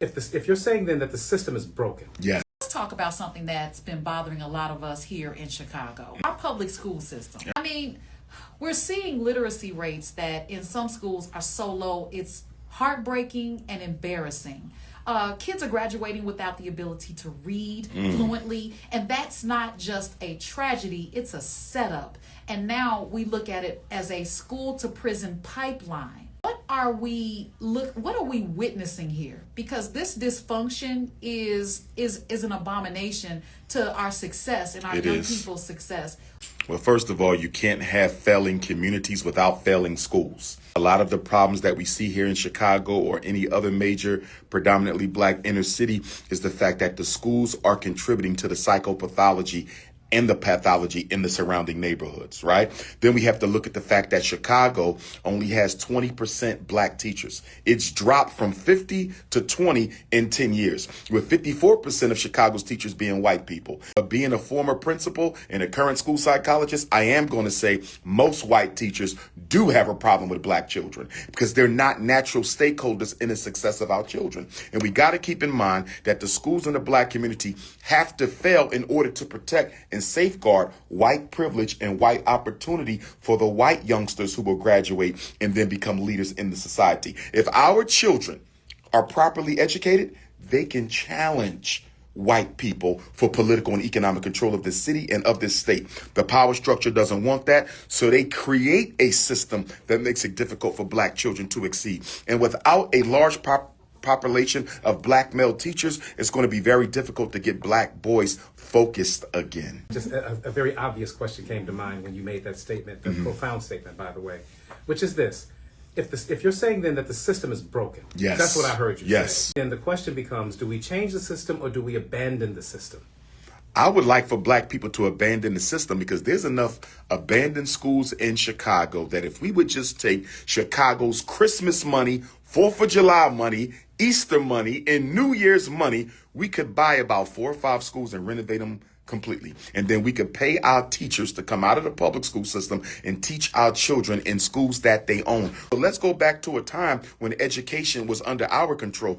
If you're saying then that the system is broken. Yes. Let's talk about something that's been bothering a lot of us here in Chicago, our public school system. I mean, we're seeing literacy rates that in some schools are so low, it's heartbreaking and embarrassing. Kids are graduating without the ability to read fluently, and that's not just a tragedy, it's a setup. And now we look at it as a school to prison pipeline. What are we witnessing here? Because this dysfunction is an abomination to our success and our young people's success. Well, first of all, you can't have failing communities without failing schools. A lot of the problems that we see here in Chicago or any other major predominantly black inner city is the fact that the schools are contributing to the psychopathology and the pathology in the surrounding neighborhoods, right? Then we have to look at the fact that Chicago only has 20% black teachers. It's dropped from 50 to 20 in 10 years, with 54% of Chicago's teachers being white people. But being a former principal and a current school psychologist, I am going to say most white teachers do have a problem with black children because they're not natural stakeholders in the success of our children. And we got to keep in mind that the schools in the black community have to fail in order to protect and safeguard white privilege and white opportunity for the white youngsters who will graduate and then become leaders in the society. If our children are properly educated, they can challenge white people for political and economic control of this city and of this state. The power structure doesn't want that, so they create a system that makes it difficult for black children to exceed. And without a large population of black male teachers, it's going to be very difficult to get black boys focused again. Just a very obvious question came to mind when you made that statement, the profound statement, by the way, which is this. If you're saying then that the system is broken, yes, that's what I heard you say. Then the question becomes, do we change the system or do we abandon the system? I would like for black people to abandon the system because there's enough abandoned schools in Chicago that if we would just take Chicago's Christmas money, 4th of July money, Easter money, and New Year's money, we could buy about 4 or 5 schools and renovate them completely. And then we could pay our teachers to come out of the public school system and teach our children in schools that they own. But let's go back to a time when education was under our control.